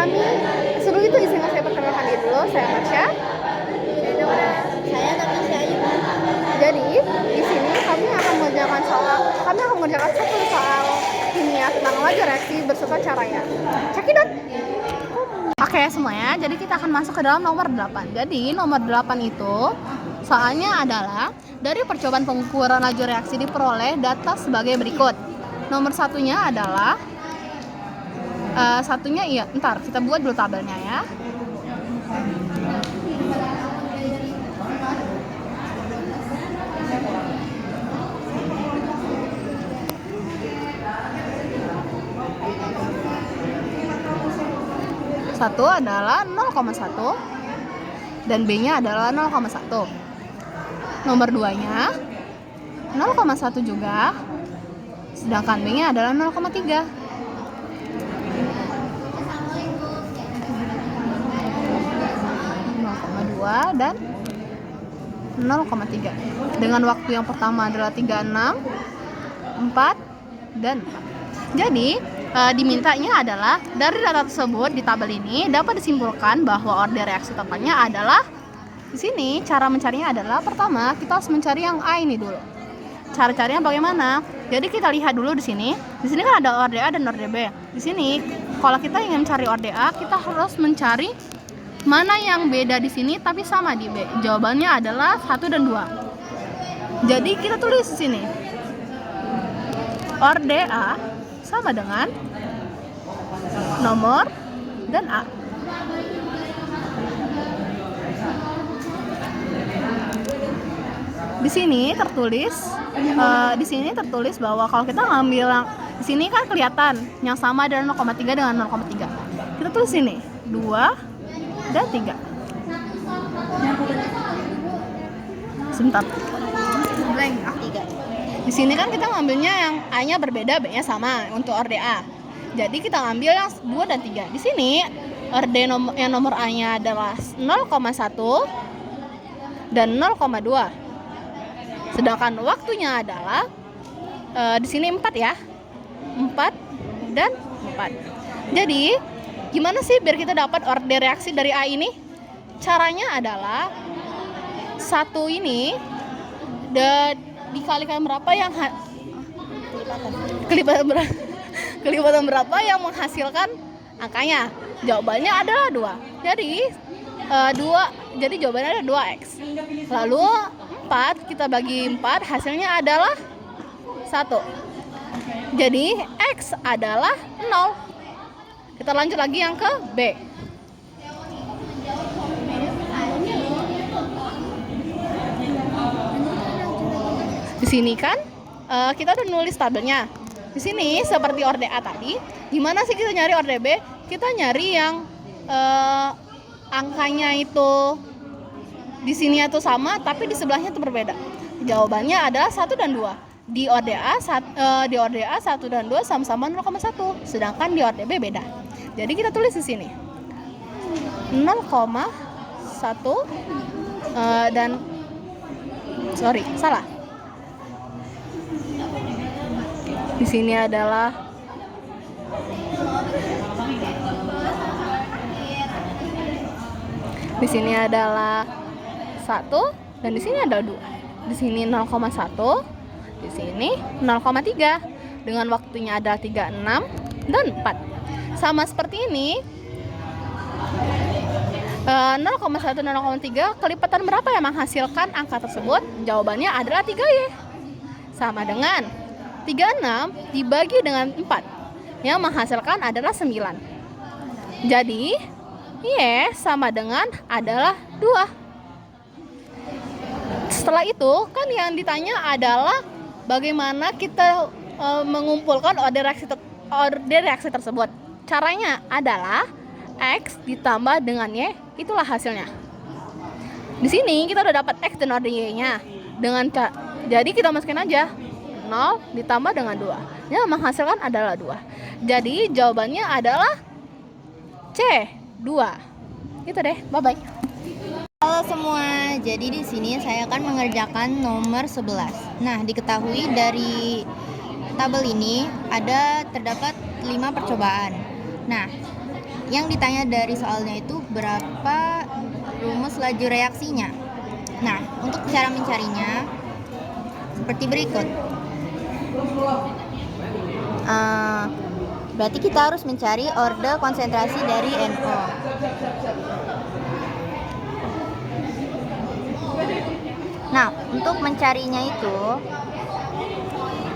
kami. Sebelum itu izinkan saya perkenalkan diri dulu, saya Marsha. Saya Natasha Ayu. Jadi di sini kami akan mengerjakan satu soal kimia tentang laju reaksi beserta caranya. Cekidot. Oke semuanya, jadi kita akan masuk ke dalam nomor 8. Jadi nomor 8 itu soalnya adalah dari percobaan pengukuran laju reaksi diperoleh data sebagai berikut. Nomor satunya adalah ntar kita buat dulu tabelnya ya. Satu adalah 0,1 dan B-nya adalah 0,1. Nomor 2-nya 0,1 juga, sedangkan B-nya adalah 0,3. 0,2 dan 0,3. Dengan waktu yang pertama adalah 36, 4, dan 4. Jadi dimintanya adalah dari data tersebut di tabel ini dapat disimpulkan bahwa order reaksi tepatnya adalah di sini. Cara mencarinya adalah pertama kita harus mencari yang A ini dulu. Cara carinya bagaimana? Jadi kita lihat dulu di sini. Di sini kan ada order A dan order B. Di sini kalau kita ingin mencari order A, kita harus mencari mana yang beda di sini tapi sama di B. Jawabannya adalah 1 dan 2. Jadi kita tulis di sini. Order A sama dengan nomor dan A. Di sini tertulis bahwa kalau kita ngambil di sini kan kelihatan yang sama adalah 0,3 dengan 0,3. Kita tulis sini 2 dan 3. Sebentar. Blank A3. Di sini kan kita ngambilnya yang A-nya berbeda, B-nya sama untuk order A. Jadi kita ngambil yang 2 dan 3. Di sini order yang nomor A-nya adalah 0,1 dan 0,2. Sedangkan waktunya adalah di sini 4 ya. 4 dan 4. Jadi gimana sih biar kita dapat order reaksi dari A ini? Caranya adalah satu ini dikalikan berapa yang kelipatan berapa yang menghasilkan angkanya. Jawabannya adalah 2. Jadi jawabannya ada 2x. Lalu 4 kita bagi 4, hasilnya adalah 1. Jadi x adalah 0. Kita lanjut lagi yang ke B. Di sini kan kita udah nulis tabelnya. Di sini seperti order A tadi, gimana sih kita nyari order B? Kita nyari yang angkanya itu di sini itu sama tapi di sebelahnya itu berbeda. Jawabannya adalah 1 dan 2. Di order A 1 dan 2 sama-sama 0,1, sedangkan di order B beda. Jadi kita tulis di sini 0,1 dan salah. Di sini adalah di sini adalah 1 dan di sini adalah 2. Di sini 0,1, di sini 0,3. Dengan waktunya ada 36 dan 4. Sama seperti ini. 0,1 dan 0,3 kelipatan berapa yang menghasilkan angka tersebut? Jawabannya adalah 3Y. Sama dengan 36 dibagi dengan 4 yang menghasilkan adalah 9. Jadi Y sama dengan adalah 2. Setelah itu kan yang ditanya adalah bagaimana kita mengumpulkan order reaksi tersebut. Caranya adalah X ditambah dengan Y, itulah hasilnya. Di sini kita udah dapat X dan order Y-nya. Jadi kita masukin aja 0 ditambah dengan 2. Yang menghasilkan adalah 2. Jadi jawabannya adalah C, 2. Gitu deh, bye-bye. Halo semua, jadi di sini saya akan mengerjakan nomor 11. Nah, diketahui dari tabel ini terdapat 5 percobaan. Nah, yang ditanya dari soalnya itu berapa rumus laju reaksinya. Nah, untuk cara mencarinya seperti berikut. Berarti kita harus mencari orde konsentrasi dari NO. Nah, untuk mencarinya itu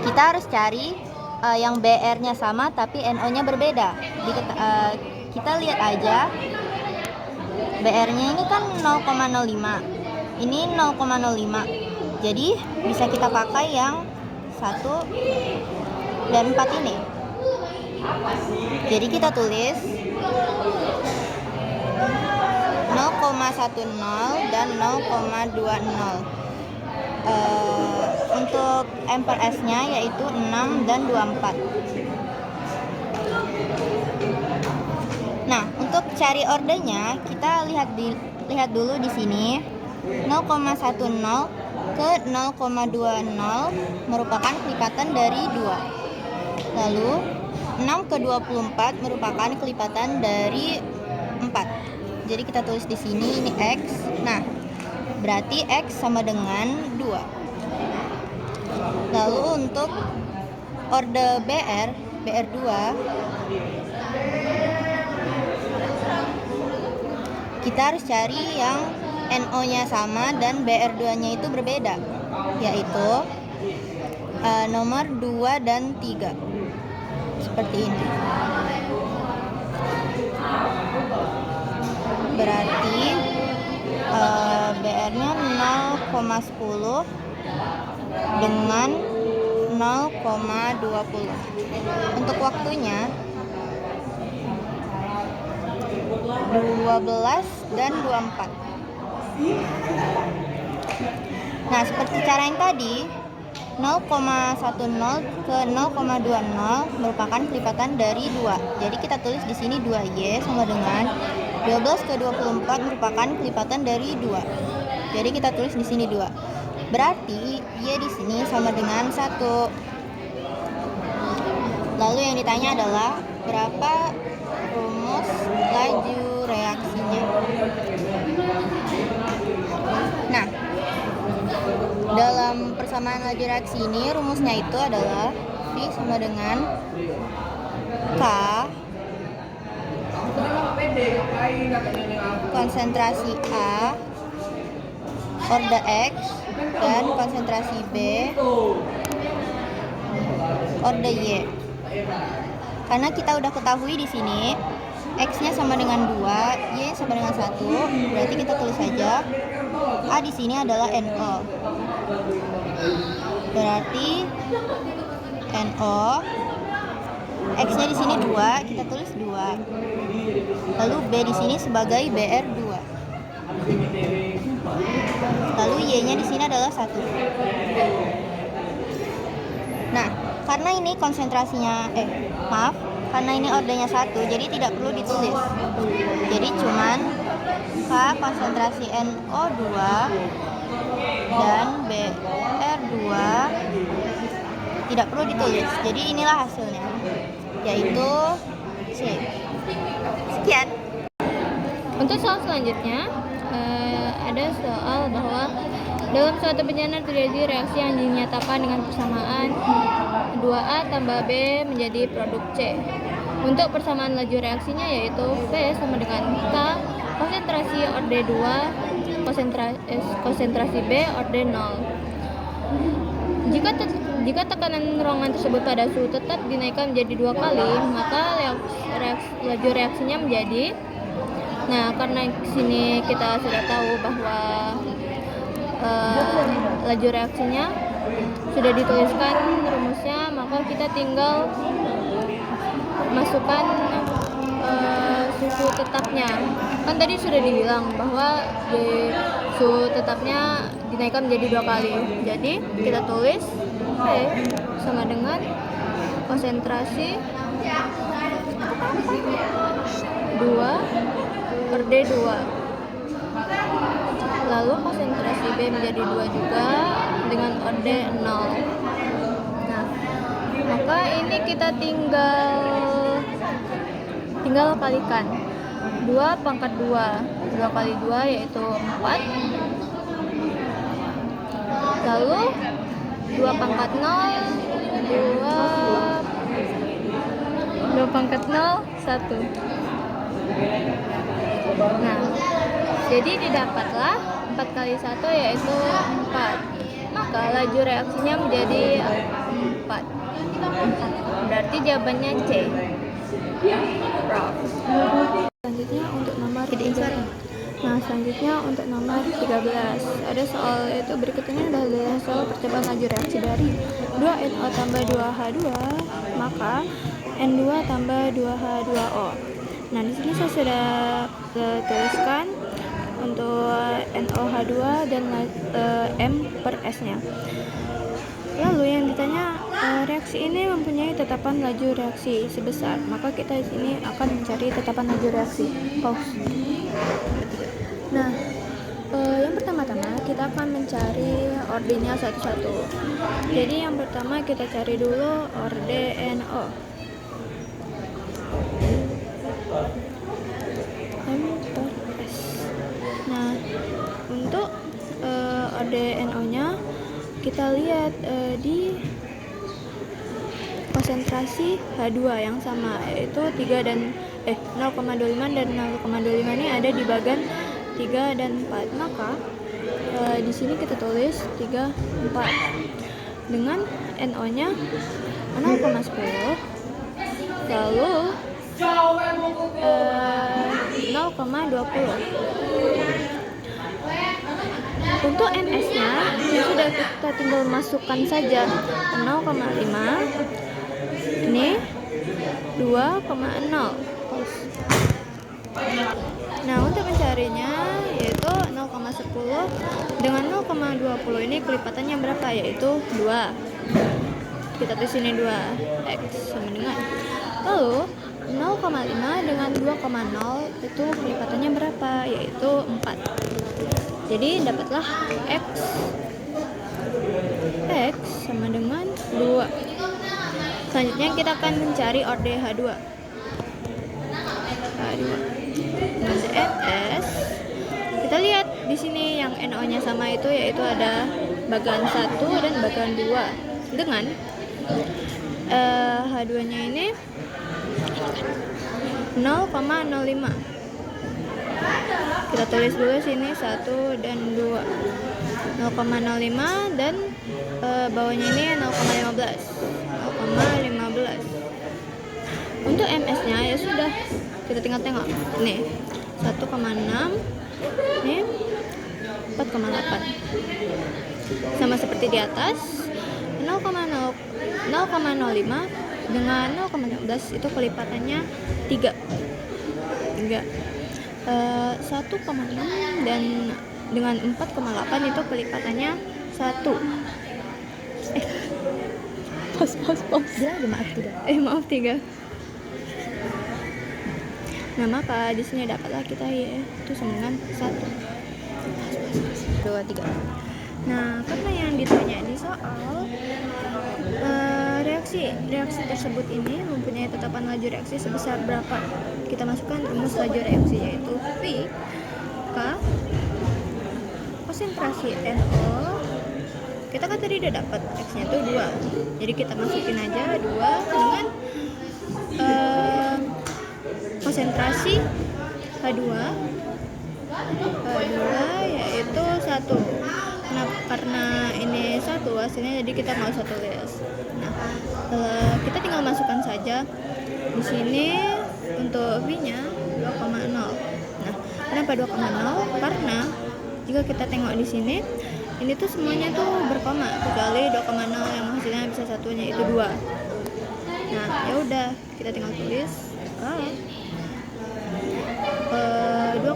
kita harus cari yang BR-nya sama tapi NO-nya berbeda. Kita lihat aja, BR-nya ini kan 0,05, ini 0,05. Jadi bisa kita pakai yang 1 dan 4 ini. Jadi kita tulis 0,10 dan 0,20. Untuk M/S-nya yaitu 6 dan 24. Nah, untuk cari ordenya kita lihat dulu di sini 0,10 ke 0,20 merupakan kelipatan dari 2. Lalu 6 ke 24 merupakan kelipatan dari 4. Jadi kita tulis di sini ini X. Nah, berarti X sama dengan 2. Lalu untuk orde BR2 kita harus cari yang NO-nya sama dan BR2-nya itu berbeda, yaitu nomor 2 dan 3. Seperti ini. Berarti BR-nya 0,10 dengan 0,20. Untuk waktunya 12 dan 24. Nah, seperti cara yang tadi, 0,10 ke 0,20 merupakan kelipatan dari 2. Jadi kita tulis di sini 2Y sama dengan 12 ke 24 merupakan kelipatan dari 2. Jadi kita tulis di sini 2. Berarti Y di sini sama dengan 1. Lalu yang ditanya adalah berapa rumus laju reaksinya. Nah, dalam persamaan laju reaksi ini rumusnya itu adalah V sama dengan K konsentrasi A orde X dan konsentrasi B orde Y. Karena kita udah ketahui di sini X-nya sama dengan 2, Y sama dengan 1, berarti kita tulis saja A di sini adalah NO. Berarti NO, X-nya di sini 2, kita tulis 2. Lalu B di sini sebagai BR2. Lalu Y-nya di sini adalah 1. Nah, karena ini konsentrasinya karena ini ordenya 1, jadi tidak perlu ditulis. Jadi cuman K konsentrasi NO2 dan BR2 tidak perlu ditulis. Jadi inilah hasilnya, yaitu C. Sekian. Untuk soal selanjutnya, ada soal bahwa dalam suatu bencana terjadi reaksi yang dinyatakan dengan persamaan 2A tambah B menjadi produk C. Untuk persamaan laju reaksinya yaitu V sama dengan K konsentrasi orde 2 konsentrasi B orde 0. Jika tekanan ruangan tersebut pada suhu tetap dinaikkan menjadi 2 kali, maka laju reaksinya menjadi. Nah, karena sini kita sudah tahu bahwa laju reaksinya sudah dituliskan rumusnya, maka kita tinggal masukkan suhu tetapnya. Kan tadi sudah dibilang bahwa suhu tetapnya dinaikkan menjadi 2 kali. Jadi kita tulis V sama dengan konsentrasi 2 per D2, lalu konsentrasi B menjadi 2 juga dengan orde 0. Nah, maka ini kita tinggal tinggal kalikan. 2 pangkat 2, 2 kali 2 yaitu 4. Lalu 2 pangkat 0, 2 pangkat 0, 1. Nah, jadi didapatlah 4 kali 1 yaitu 4. Maka laju reaksinya menjadi 4. Berarti jawabannya C. Selanjutnya untuk nomor 13. Nah, selanjutnya untuk nomor 13. Ada soal yaitu berikut ini adalah soal percobaan laju reaksi dari 2NO tambah 2H2 maka N2 tambah 2H2O. Nah, di sini saya sudah tuliskan untuk NOH2 dan M per S-nya. Lalu yang ditanya reaksi ini mempunyai tetapan laju reaksi sebesar, maka kita di sini akan mencari tetapan laju reaksi. Pause. Nah, yang pertama-tama kita akan mencari ordernya satu-satu. Jadi yang pertama kita cari dulu orde NO. M per S. Nah, untuk orde NO-nya kita lihat di konsentrasi H2 yang sama yaitu 0,25 dan 0,25 ini ada di bagian 3 dan 4. Maka di sini kita tulis 3, 4 dengan NO-nya 0,10 lalu 0,20. Untuk MS-nya sudah kita tinggal masukkan saja 0,5 ini 2,0. Nah, untuk mencarinya yaitu 0,10 dengan 0,20 ini kelipatannya berapa, yaitu 2. Kita tulis sini 2 X sama dengan, lalu 0,5 dengan 2,0 itu kelipatannya berapa, yaitu 4. Jadi dapatlah X sama dengan 2. Selanjutnya kita akan mencari orde H2. Nah, MS kita lihat di sini yang NO-nya sama itu yaitu ada bagian 1 dan bagian 2 dengan H2-nya ini 0,05. Kita tulis dulu sini 1 dan 2. 0,05 dan bawahnya ini 0,15. Untuk MS-nya ya sudah kita tinggal tengok. Nih, 1,6. Nih 4,8. Sama seperti di atas. 0,05 dengan 0,15 itu kelipatannya 3. 1,6 dan dengan 4,8 itu kelipatannya 1. Pause. Maaf 3. Nah, maka di sini dapatlah kita yaitu sama dengan 1. 2, 3. Nah, karena yang ditanya di soal reaksi tersebut ini mempunyai tetapan laju reaksi sebesar berapa, kita masukkan rumus laju reaksi yaitu V K konsentrasi NO. Kita kan tadi udah dapat X-nya itu 2, jadi kita masukin aja 2 dengan konsentrasi H2 yaitu 1. Nah, karena ini 1 hasilnya, jadi kita nggak usah tulis. Nah, kita tinggal masukkan saja di sini untuk V-nya 2,0. Nah, kenapa 2,0? Karena jika kita tengok di sini, ini tuh semuanya tuh berkoma kecuali 2,0 yang hasilnya bisa satunya itu 2. Nah, ya udah kita tinggal tulis 2,0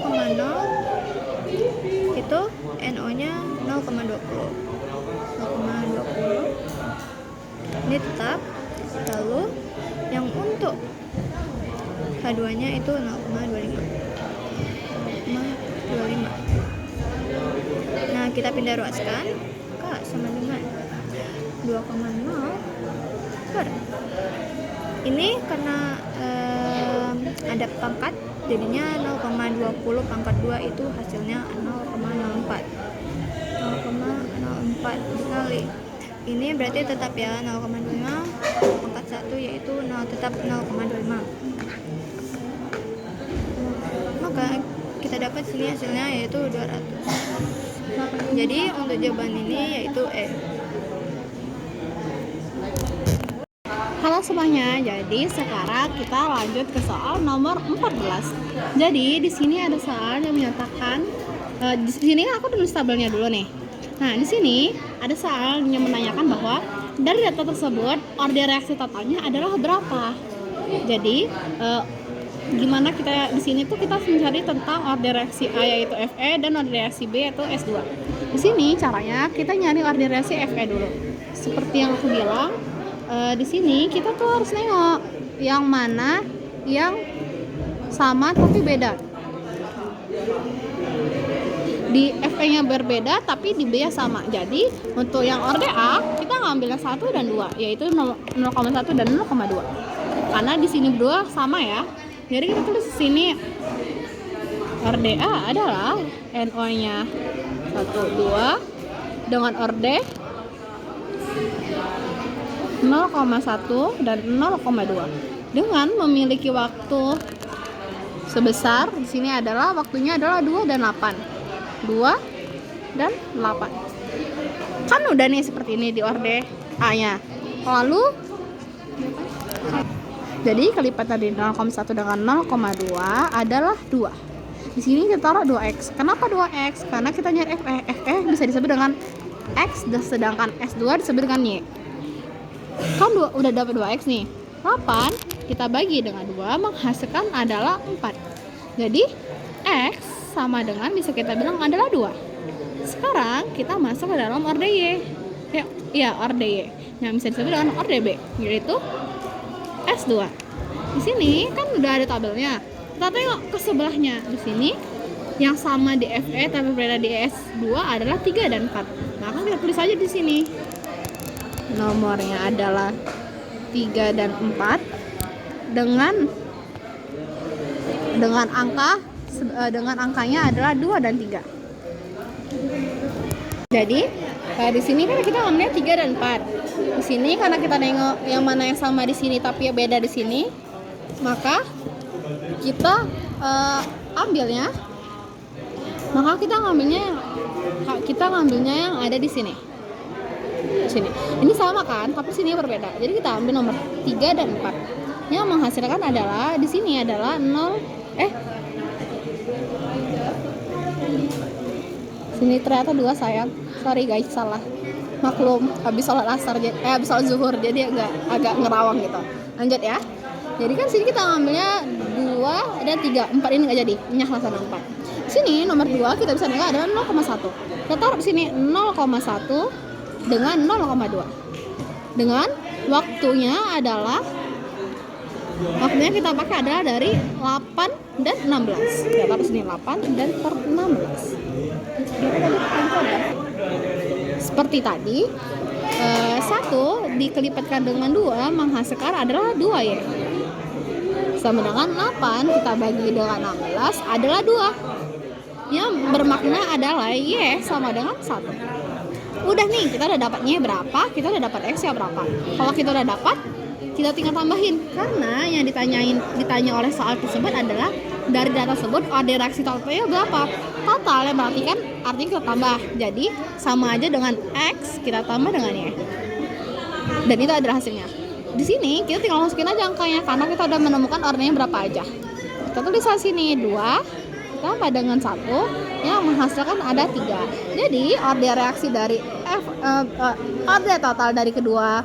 itu NO-nya 0,20. Ini tetap. Lalu yang untuk H2-nya itu 0,25. Nah, kita pindah ruaskan. K sama dengan 2,0 per. Ini karena ada pangkat, jadinya 0,20 pangkat 2 itu hasilnya 0,04 dikali ini berarti tetap ya 0,25 pangkat 1 yaitu tetap 0,25, maka kita dapat sini hasilnya yaitu 200. Jadi untuk jawaban ini yaitu E. Halo semuanya, jadi sekarang kita lanjut ke soal nomor 14. Jadi di sini ada soal yang menyatakan di sini aku tulis tabelnya dulu nih. Nah, di sini ada soal yang menanyakan bahwa dari data tersebut order reaksi totalnya adalah berapa. Jadi gimana kita di sini tuh kita mencari tentang order reaksi A yaitu Fe dan order reaksi B yaitu S2. Di sini caranya kita nyari order reaksi Fe dulu. Seperti yang aku bilang, di sini kita tuh harus nengok yang mana yang sama tapi beda. Di Fe-nya berbeda tapi di B-nya sama. Jadi untuk yang orde A kita ngambil yang 1 dan 2 yaitu 0,1 dan 0,2. Karena di sini berdua sama ya. Jadi kita tulis di sini orde A adalah NO-nya 1 2 dengan orde 0,1 dan 0,2 dengan memiliki waktu sebesar di sini adalah waktunya adalah 2 dan 8. 2 dan 8. Kan udah nih seperti ini di orde A-nya. Lalu jadi kelipatan dari 0,1 dengan 0,2 adalah 2. Di sini kita taruh 2x. Kenapa 2x? Karena kita nyari Fe. Fe bisa disebut dengan x sedangkan S2 disebut dengan y. Kan udah dapat 2x nih. 8 kita bagi dengan 2 menghasilkan adalah 4. Jadi x sama dengan bisa kita bilang adalah 2. Sekarang kita masuk ke dalam orde Y. Ya, orde Y. Yang bisa disebut dengan orde B, yaitu S2. Di sini kan udah ada tabelnya. Kita tengok ke sebelahnya. Di sini yang sama di Fe tapi berbeda di S2 adalah 3 dan 4. Maka kita tulis aja di sini. Nomornya adalah 3 dan 4 dengan angkanya adalah 2 dan 3. Jadi di sini kan kita ngambilnya 3 dan 4. Di sini karena kita nengok yang mana yang sama di sini tapi yang beda di sini, maka kita ambilnya yang ada di sini. Ini sama kan, tapi sini berbeda. Jadi kita ambil nomor 3 dan 4. Yang menghasilkan adalah di sini adalah 0 Sini ternyata 2 sayang. Sorry guys, salah. Maklum, habis sholat asar habis sholat zuhur jadi agak ngerawang gitu. Lanjut ya. Jadi kan sini kita ngambilnya 2 dan 3. 4 ini enggak jadi. Nyah sana 4. Sini nomor 2 kita bisa nengok adalah 0,1. Kita taruh di sini 0,1 dengan 0,2. Dengan waktunya kita pakai adalah dari 8 dan 16. Kita taruh sini 8 dan 16. Seperti tadi, 1 dikelipatkan dengan 2 menghasilkan adalah 2 ya. Sama dengan 8 kita bagi dengan 16 adalah 2. Yang bermakna adalah Y sama dengan 1. Udah nih, kita udah dapatnya berapa, kita udah dapat X ya berapa. Kalau kita udah dapat, kita tinggal tambahin. Karena yang ditanya oleh soal tersebut adalah dari data tersebut order reaksi totalnya berapa. Total yang berarti kan artinya kita tambah. Jadi sama aja dengan X kita tambah dengan Y. Dan itu adalah hasilnya. Di sini kita tinggal masukin aja angkanya karena kita udah menemukan ordernya berapa aja. Kita tulis di sini 2 tambah dengan 1 yang menghasilkan ada 3. Jadi order reaksi dari order total dari kedua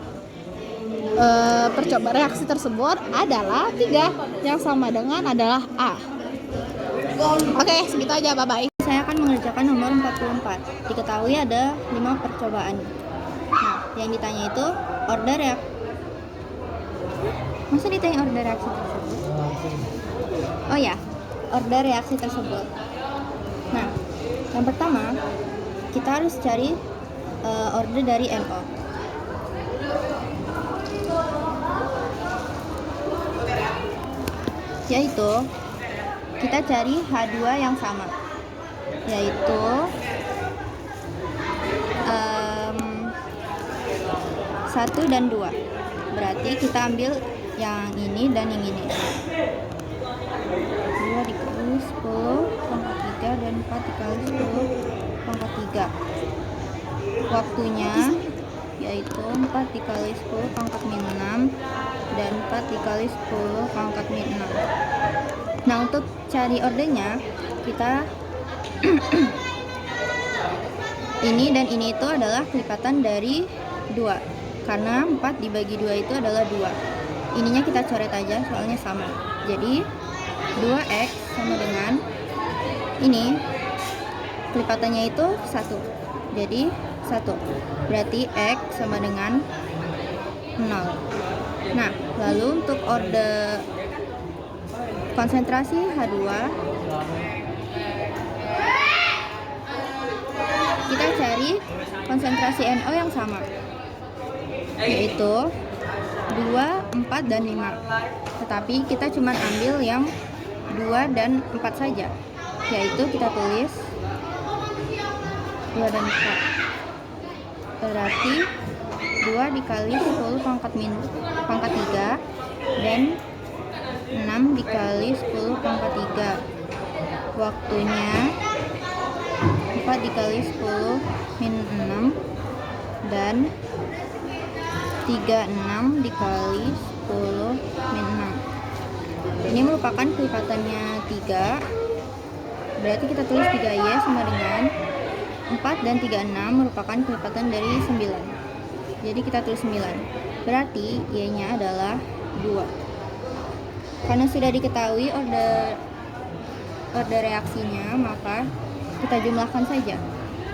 percobaan reaksi tersebut adalah 3 yang sama dengan adalah A. Oke, segitu aja, bye bye. Saya akan mengerjakan nomor 44. Diketahui ada 5 percobaan. Nah, yang ditanya itu order reaksi. Masa ditanya order reaksi tersebut? Oh ya, order reaksi tersebut. Nah, yang pertama kita harus cari order dari NO. yaitu kita cari H2 yang sama, yaitu 1 dan 2. Berarti kita ambil yang ini dan yang ini. 2 dikali 10 pangkat 3 dan 4 dikali 10 pangkat 3. Waktunya yaitu 4 dikali 10 pangkat min 6 dan 4 dikali 10 pangkat min 6. Nah, untuk cari ordernya kita ini dan ini itu adalah kelipatan dari 2. Karena 4 dibagi 2 itu adalah 2. Ininya kita coret aja soalnya sama. Jadi 2x sama dengan ini kelipatannya itu 1. Jadi 1. Berarti x sama dengan 0. Nah, lalu untuk order konsentrasi H2 kita cari konsentrasi NO yang sama, yaitu 2, 4, dan 5. Tetapi kita cuma ambil yang 2 dan 4 saja, yaitu kita tulis 2 dan 4. Berarti 2 dikali 10 pangkat 3 dan 6 dikali 10 pangkat 3. Waktunya 4 dikali 10 min 6 dan 36 dikali 10 min 6. Ini merupakan kelipatannya 3. Berarti kita tulis 3Y sama dengan 4 dan 36 merupakan kelipatan dari 9. Jadi kita tulis 9. Berarti Y-nya adalah 2. Karena sudah diketahui order reaksinya, maka kita jumlahkan saja.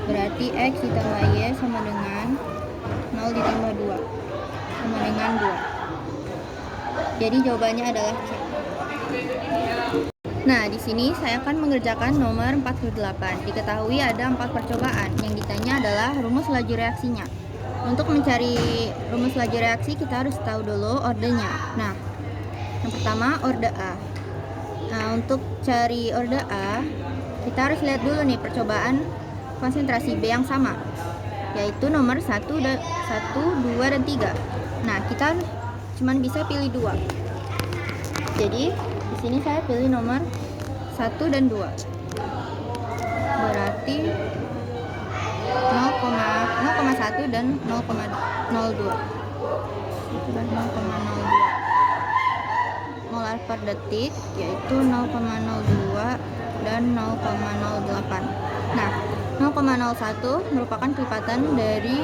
Berarti X ditambah Y sama dengan 0 ditambah 2 sama dengan 2. Jadi jawabannya adalah C. Nah, di sini saya akan mengerjakan nomor 48. Diketahui ada 4 percobaan. Yang ditanya adalah rumus laju reaksinya. Untuk mencari rumus laju reaksi, kita harus tahu dulu ordernya. Nah, yang pertama order A. Nah, untuk cari order A, kita harus lihat dulu nih percobaan konsentrasi B yang sama, yaitu nomor 1, 2, dan 3. Nah, kita cuma bisa pilih 2. Jadi, di sini saya pilih nomor 1 dan 2. Berarti 0,1 dan 0,02. Itu dan 0,02 molar per detik, yaitu 0,02 dan 0,08. Nah, 0,01 merupakan kelipatan dari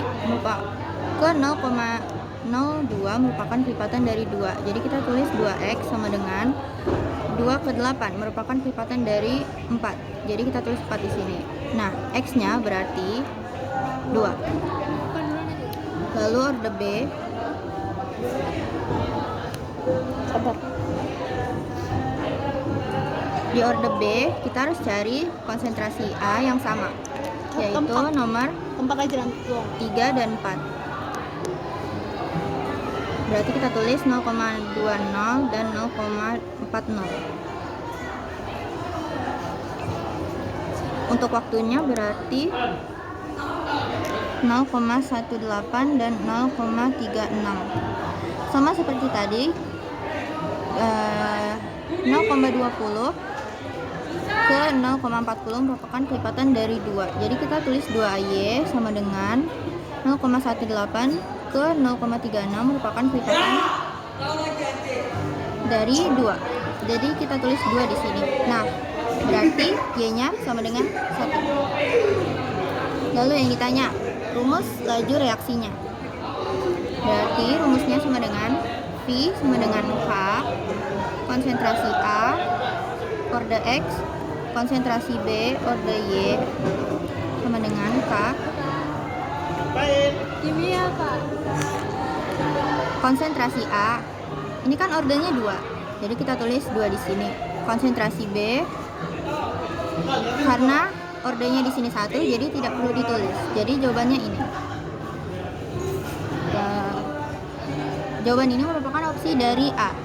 ke 0,02 merupakan kelipatan dari 2. Jadi kita tulis 2x sama dengan 2 ke 8 merupakan kelipatan dari 4. Jadi kita tulis 4 di sini. Nah, x-nya berarti 2. Lalu order B. Sabar. Di order B, kita harus cari konsentrasi A yang sama, yaitu nomor 3 dan 4. Berarti kita tulis 0,20 dan 0,40. Untuk waktunya berarti 0,18 dan 0,36. Sama seperti tadi, 0,20 ke 0,40 merupakan kelipatan dari 2. Jadi kita tulis 2Y sama dengan 0,18 ke 0,36 merupakan kelipatan dari 2. Jadi kita tulis 2 di sini. Nah, berarti Y-nya sama dengan 1. Lalu yang ditanya, rumus laju reaksinya. Berarti rumusnya sama dengan V sama dengan K, konsentrasi A, order X, konsentrasi B, order Y, sama dengan K. Ini apa? Konsentrasi A, ini kan ordernya 2. Jadi kita tulis 2 di sini. Konsentrasi B, karena ordernya di sini 1, jadi tidak perlu ditulis. Jadi jawabannya ini. Jawaban ini merupakan opsi dari A.